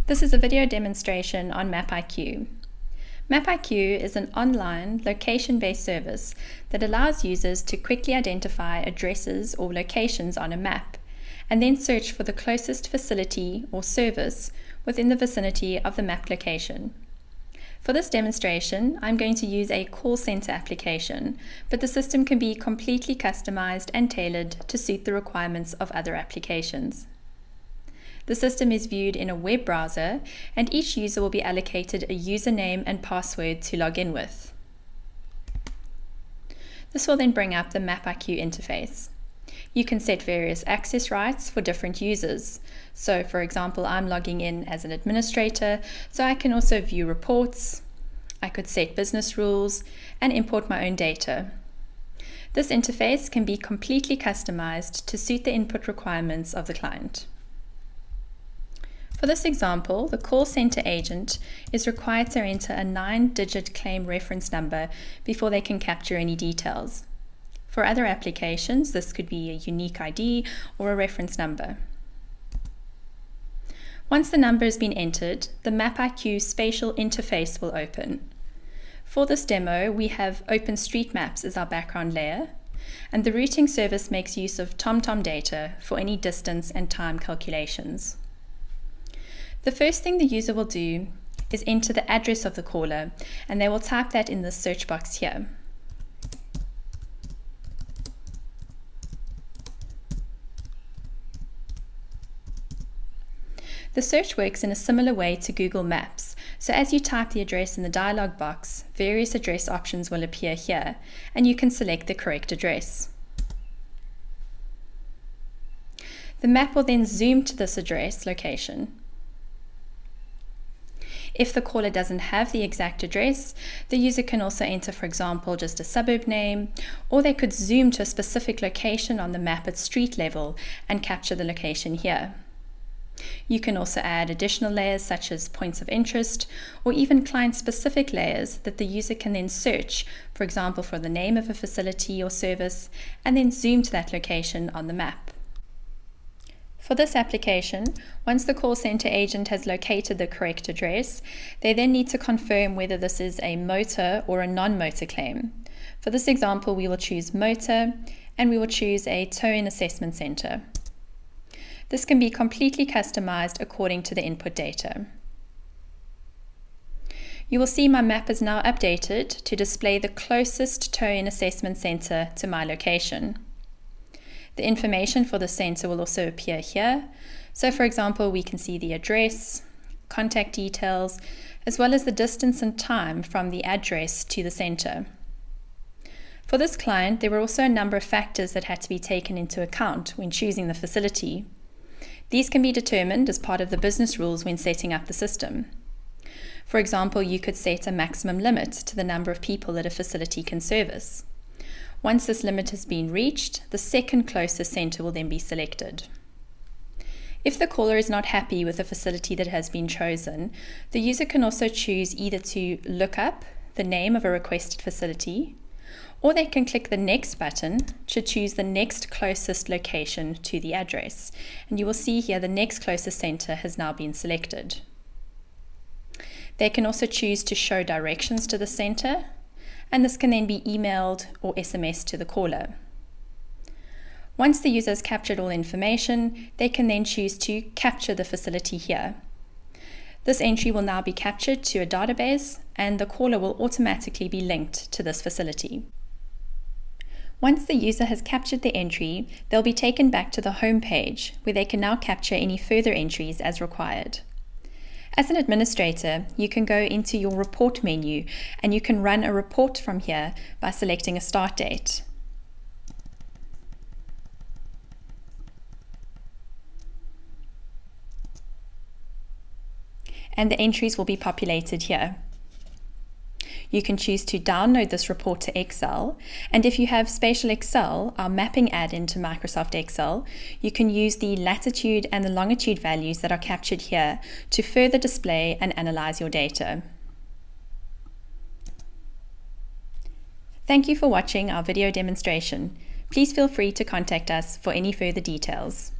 This is a video demonstration on MapIQ. MapIQ is an online, location-based service that allows users to quickly identify addresses or locations on a map, and then search for the closest facility or service within the vicinity of the map location. For this demonstration, I'm going to use a call center application, but the system can be completely customized and tailored to suit the requirements of other applications. The system is viewed in a web browser, and each user will be allocated a username and password to log in with. This will then bring up the MapIQ interface. You can set various access rights for different users. So, for example, I'm logging in as an administrator, so I can also view reports. I could set business rules and import my own data. This interface can be completely customized to suit the input requirements of the client. For this example, the call center agent is required to enter a 9-digit claim reference number before they can capture any details. For other applications, this could be a unique ID or a reference number. Once the number has been entered, the MapIQ spatial interface will open. For this demo, we have OpenStreetMaps as our background layer, and the routing service makes use of TomTom data for any distance and time calculations. The first thing the user will do is enter the address of the caller, and they will type that in the search box here. The search works in a similar way to Google Maps, so as you type the address in the dialog box, various address options will appear here, and you can select the correct address. The map will then zoom to this address location. If the caller doesn't have the exact address, the user can also enter, for example, just a suburb name, or they could zoom to a specific location on the map at street level and capture the location here. You can also add additional layers such as points of interest, or even client-specific layers that the user can then search, for example, for the name of a facility or service, and then zoom to that location on the map. For this application, once the call center agent has located the correct address, they then need to confirm whether this is a motor or a non-motor claim. For this example, we will choose motor, and we will choose a tow-in assessment center. This can be completely customized according to the input data. You will see my map is now updated to display the closest tow-in assessment center to my location. The information for the center will also appear here. So for example, we can see the address, contact details, as well as the distance and time from the address to the center. For this client, there were also a number of factors that had to be taken into account when choosing the facility. These can be determined as part of the business rules when setting up the system. For example, you could set a maximum limit to the number of people that a facility can service. Once this limit has been reached, the second closest center will then be selected. If the caller is not happy with the facility that has been chosen, the user can also choose either to look up the name of a requested facility, or they can click the next button to choose the next closest location to the address. And you will see here the next closest center has now been selected. They can also choose to show directions to the center, and this can then be emailed or SMS to the caller. Once the user has captured all information, they can then choose to capture the facility here. This entry will now be captured to a database, and the caller will automatically be linked to this facility. Once the user has captured the entry, they'll be taken back to the home page, where they can now capture any further entries as required. As an administrator, you can go into your report menu, and you can run a report from here by selecting a start date. And the entries will be populated here. You can choose to download this report to Excel, and if you have Spatial Excel, our mapping add-in to Microsoft Excel, you can use the latitude and the longitude values that are captured here to further display and analyze your data. Thank you for watching our video demonstration. Please feel free to contact us for any further details.